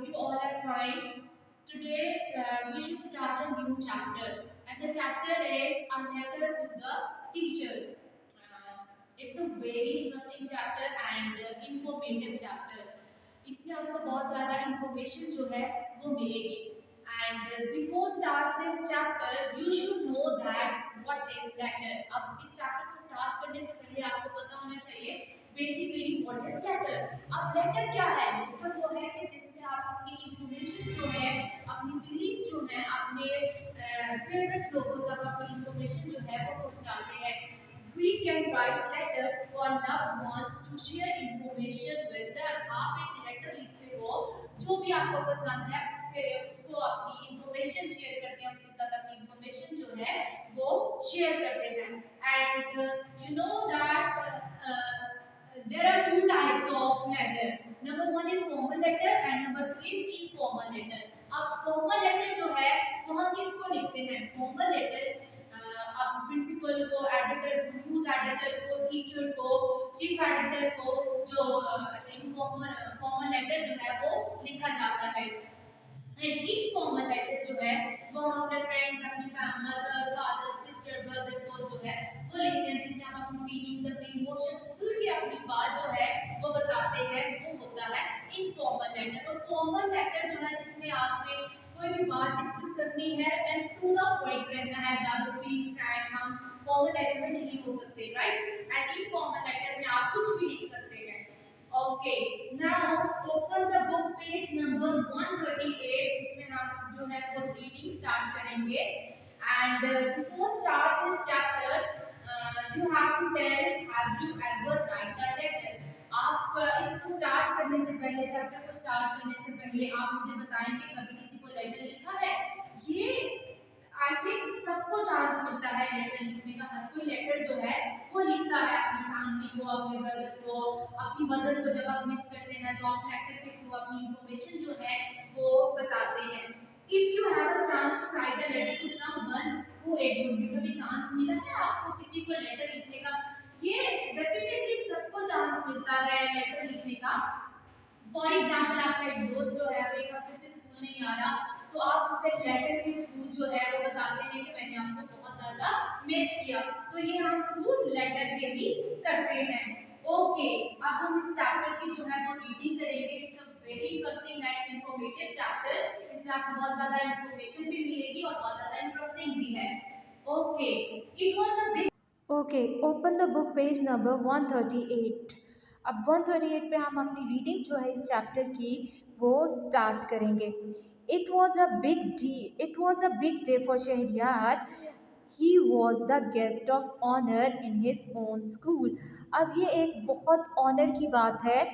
hope you all are fine. Today we should start a new chapter, and the chapter is A Letter to the Teacher. It's a very interesting chapter and informative chapter. इसमें आपको बहुत ज़्यादा information जो है वो मिलेगी. And before start this chapter, you should know that what is letter. अब इस chapter को start करने से पहले आपको पता होना चाहिए basically what is letter. अब letter क्या है? letter वो है कि जिसमें आप अपनी information जो है, अपनी feelings जो है, अपने favorite लोगों तक अपनी information जो है वो पहुंचाते हैं. We can write letter to our loved ones to share information with them. आप एक letter लिखते हो, जो भी आपको पसंद है उसको अपनी information share करते हैं, उसके साथ अपनी information जो है वो share करते हैं. And you know that there are two types of letter. Number one is formal letter and number two is informal letter. अब formal letter जो है वो हम किसको लिखते हैं? Formal letter आप प्रिंसिपल को, एडिटर को, न्यूज एडिटर को, टीचर को, चीफ एडिटर को जो फॉर्मल लेटर जो है वो लिखा जाता है. एंड इनफॉर्मल लेटर जो है वो हम अपने फ्रेंड्स, अपनी मदर, फादर, सिस्टर, ब्रदर को जो है वो लिखते हैं, जिसमें हम अपनी फीलिंग्स, अपनी इमोशंस खुल के अपनी बात जो है वो बताते हैं. वो होता है इनफॉर्मल लेटर. और फॉर्मल लेटर जो है जिसमें आपने कोई भी बात डिस्कस करनी है एंड टू द पॉइंट रहना है, ज्यादा फ्री फ्रैंक हम फॉर्मल लेटर में नहीं हो सकते, राइट. एंड इनफॉर्मल लेटर में आप कुछ भी लिख सकते हैं. Okay, now open the book page number 138, जिसमें हम जो है वो रीडिंग स्टार्ट करेंगे. And before start this chapter you have to tell, have you ever write a letter. आप इसको स्टार्ट करने से पहले, चैप्टर को स्टार्ट करने से पहले आप मुझे बताएं कि कभी किसी को लेटर लिखा है. ये आई थिंक सबको चांस मिलता है लेटर लिखने का. हर कोई लेटर जो है वो लिखता है अपनी फैमिली को, अपने ब्रदर को, अपनी मदर को. जब आप मिस करते हैं तो आप लेटर के थ्रू अपनी इंफॉर्मेशन जो है वो बताते हैं. If you have a chance to write a letter to someone who it would be, कभी चांस मिला है आपको किसी को लेटर लिखने का? ये डेफिनेटली सबको चांस मिलता है लेटर लिखने का. फॉर एग्जाम्पल, आपका एक दोस्त जो है वो एक हफ्ते से स्कूल नहीं आ रहा, तो आप उसे लेटर के थ्रू जो है वो बताते हैं कि मैंने आपको बहुत ज्यादा मिस किया. तो ये हम थ्रू लेटर के ही करते हैं. ओके, अब हम इस चैप्टर की जो है वो रीडिंग करेंगे. It's a very interesting and informative chapter. इसमें आपको बहुत ज्यादा इंफॉर्मेशन भी मिलेगी और बहुत ज्यादा इंटरेस्टिंग भी है. Okay, it was a big. Okay, open the book page number 138. अब 138 पे हम अपनी रीडिंग जो है इस चैप्टर की वो स्टार्ट करेंगे. It was a big day for Shahryar. He was the guest of honour in his own school. अब ये एक बहुत ऑनर की बात है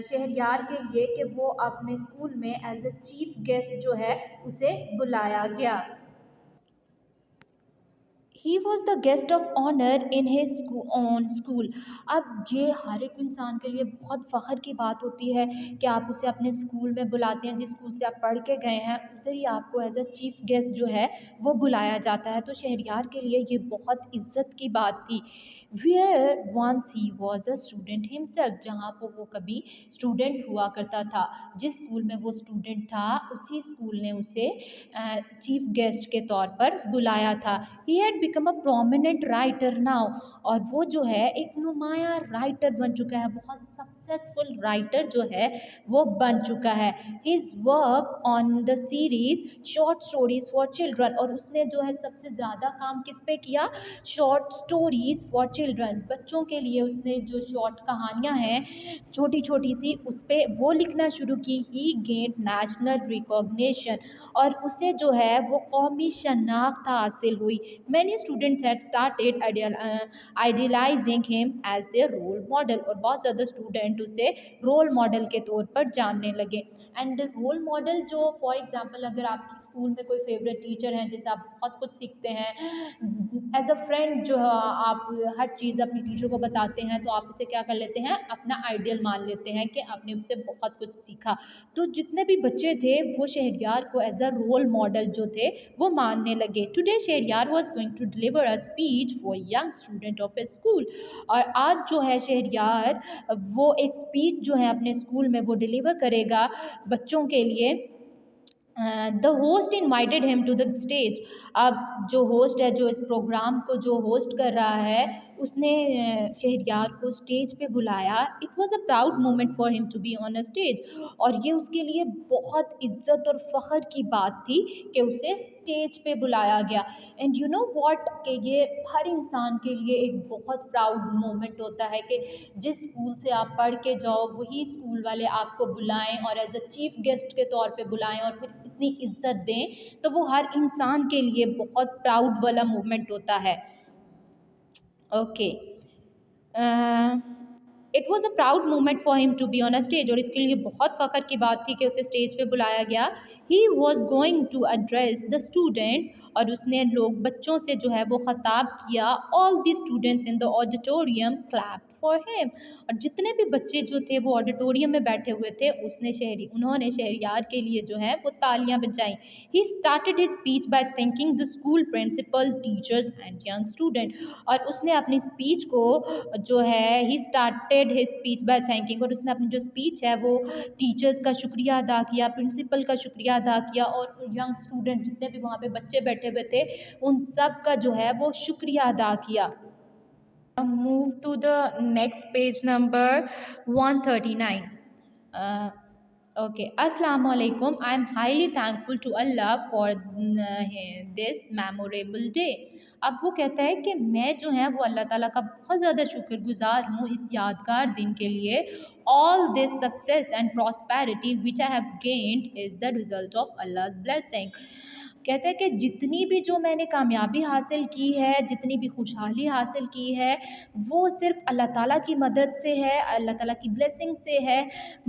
शहरयार के लिए कि वो अपने स्कूल में एज अ चीफ गेस्ट जो है उसे बुलाया गया. He was the guest of honour in his own school. अब ये हर एक इंसान के लिए बहुत फ़ख्र की बात होती है कि आप उसे अपने स्कूल में बुलाते हैं, जिस स्कूल से आप पढ़ के गए हैं उधर ही आपको एज अ चीफ गेस्ट जो है वो बुलाया जाता है. तो शहरयार के लिए ये बहुत इज्जत की बात थी. Where once he was a student himself, जहाँ पर वो कभी स्टूडेंट हुआ करता था, जिस स्कूल में वो स्टूडेंट था उसी स्कूल ने उसे चीफ गेस्ट के तौर पर बुलाया था. He had become a prominent writer now. और वो जो है एक नुमाया राइटर बन चुका है, बहुत सक्सेसफुल राइटर जो है वो बन चुका है. His work on the series short stories for children, और उसने जो है सबसे ज़्यादा काम किस पे किया? शॉर्ट स्टोरीज फॉर चिल्ड्रन, बच्चों के लिए उसने जो शॉर्ट कहानियाँ हैं छोटी छोटी सी उस पर वो लिखना शुरू की. ही गेंड नेशनल रिकॉग्निशन, और उसे जो है वो कौमी शनाख्त हासिल हुई. Many students had started idealising him as their role model, और बहुत ज़्यादा स्टूडेंट उसे रोल मॉडल के तौर पर जानने लगे. एंड रोल मॉडल जो, फॉर एग्जांपल, अगर आपकी स्कूल में कोई फेवरेट टीचर हैं जिससे आप बहुत कुछ सीखते हैं, एज अ फ्रेंड जो आप हर चीज़ अपनी टीचर को बताते हैं, तो आप उसे क्या कर लेते हैं? अपना आइडियल मान लेते हैं कि आपने उससे बहुत कुछ सीखा. तो जितने भी बच्चे थे वो शहरयार को एज अ रोल मॉडल जो थे वो मानने लगे. Today Shahryar was going to to deliver a speech for young student of his school. और आज जो है शहरयार वो एक स्पीच जो है अपने स्कूल में वो डिलीवर करेगा बच्चों के लिए। The host invited him to the stage. अब जो होस्ट है, जो इस प्रोग्राम को जो होस्ट कर रहा है, उसने शहरयार को स्टेज पे बुलाया। It was a proud moment for him to be on a stage. और ये उसके लिए बहुत इज्जत और फ़ख्र की बात थी कि उसे स्टेज पे बुलाया गया। एंड यू नो व्हाट, कि ये हर इंसान के लिए एक बहुत प्राउड मोमेंट होता है कि जिस स्कूल से आप पढ़ के जाओ वही स्कूल वाले आपको बुलाएं और एज अ चीफ गेस्ट के तौर पे बुलाएं और फिर इतनी इज्जत दें, तो वो हर इंसान के लिए बहुत प्राउड वाला मोमेंट होता है। Okay, it was a proud moment for him to be on a stage. और इसके लिए बहुत फ़ख्र की बात थी कि उसे स्टेज पे बुलाया गया। He was going to address the student, और उसने लोग बच्चों से जो है वो ख़ताब किया। All the students in the auditorium clap for him. और जितने भी बच्चे जो थे वो ऑडिटोरियम में बैठे हुए थे, उन्होंने शहरयार के लिए जो है वो तालियां बजाई। He started his speech by thanking the school principal, teachers and young student. और उसने अपनी स्पीच को जो है he started his speech by thanking, और उसने अपनी जो स्पीच है वो टीचर्स का शुक्रिया अदा किया, प्रिंसिपल का शुक्रिया अदा किया, और यंग स्टूडेंट जितने भी वहाँ पे बच्चे बैठे हुए थे उन सब का जो है वो शुक्रिया अदा किया। Move to the next page number 139. Okay, Assalamu alaikum. I am highly thankful to Allah for this memorable day. अब वो कहता है कि मैं जो है वो अल्लाह ताला का बहुत ज़्यादा शुक्रगुजार हूँ इस यादगार दिन के लिए। All this success and prosperity which I have gained is the result of Allah's blessing. कहते हैं कि जितनी भी जो मैंने कामयाबी हासिल की है, जितनी भी खुशहाली हासिल की है, वो सिर्फ अल्लाह ताला की मदद से है, अल्लाह ताला की ब्लेसिंग से है।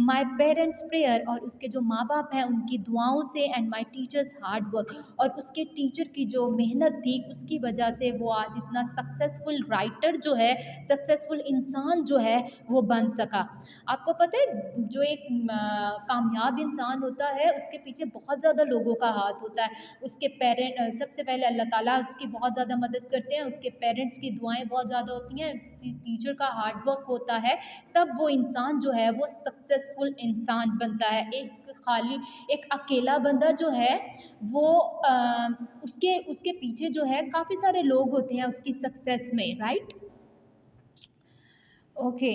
माय पेरेंट्स प्रेयर, और उसके जो माँ बाप हैं उनकी दुआओं से, and my teachers hard work, और उसके टीचर की जो मेहनत थी उसकी वजह से वो आज इतना सक्सेसफुल राइटर जो है, सक्सेसफुल इंसान जो है वो बन सका। आपको पता है जो एक कामयाब इंसान होता है उसके पीछे बहुत ज़्यादा लोगों का हाथ होता है। उसके पेरेंट, सबसे पहले अल्लाह ताला उसकी बहुत ज़्यादा मदद करते हैं, उसके पेरेंट्स की दुआएं बहुत ज़्यादा होती हैं, टीचर का हार्ड वर्क होता है, तब वो इंसान जो है वो सक्सेसफुल इंसान बनता है। एक अकेला बंदा जो है वो उसके उसके पीछे जो है काफ़ी सारे लोग होते हैं उसकी सक्सेस में, right. Okay,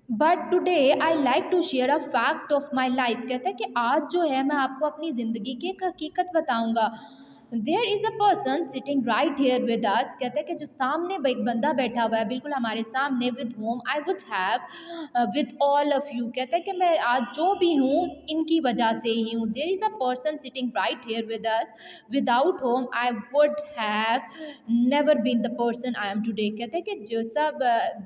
but today I like to share a fact of my life. कहता है कि आज जो है मैं आपको अपनी ज़िंदगी की एक हकीकत बताऊंगा। There is a person sitting right here with us. कहते हैं कि जो सामने एक बंदा बैठा हुआ है बिल्कुल हमारे सामने, with home I would have with all of you. कहता है कि मैं आज जो भी हूँ इनकी वजह से ही हूँ। There is a person sitting right here with us, without whom I would have never been the person I am today. कहते हैं कि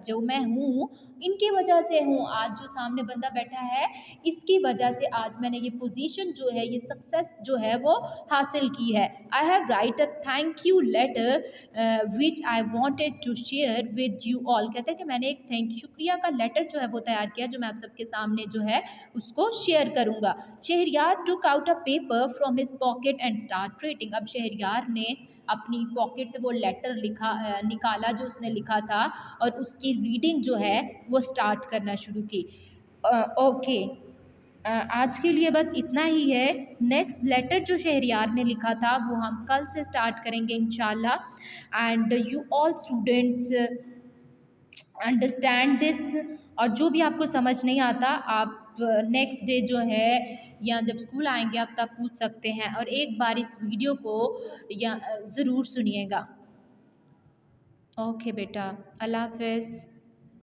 जो मैं हूँ इनकी वजह से हूँ। आज जो सामने बंदा बैठा है इसकी वजह से आज मैंने ये पोजीशन जो है, ये सक्सेस जो है वो हासिल की है। I have write a thank you letter which I wanted to share with you all. कहते हैं कि मैंने एक शुक्रिया का लेटर जो है वो तैयार किया जो मैं आप सबके सामने जो है उसको शेयर करूँगा। Shahryar took out a paper from his pocket and start rating. अब शहरयार ने अपनी पॉकेट से वो लेटर निकाला जो उसने लिखा था, और उसकी रीडिंग जो है वो स्टार्ट करना शुरू की। ओके, आज के लिए बस इतना ही है। नेक्स्ट लेटर जो शहरयार ने लिखा था वो हम कल से स्टार्ट करेंगे इंशाल्लाह। And you all students understand this. और जो भी आपको समझ नहीं आता आप नेक्स्ट डे जो है या जब स्कूल आएंगे आप तब पूछ सकते हैं, और एक बार इस वीडियो को या ज़रूर सुनिएगा। ओके बेटा, अल्लाह हाफ़िज़।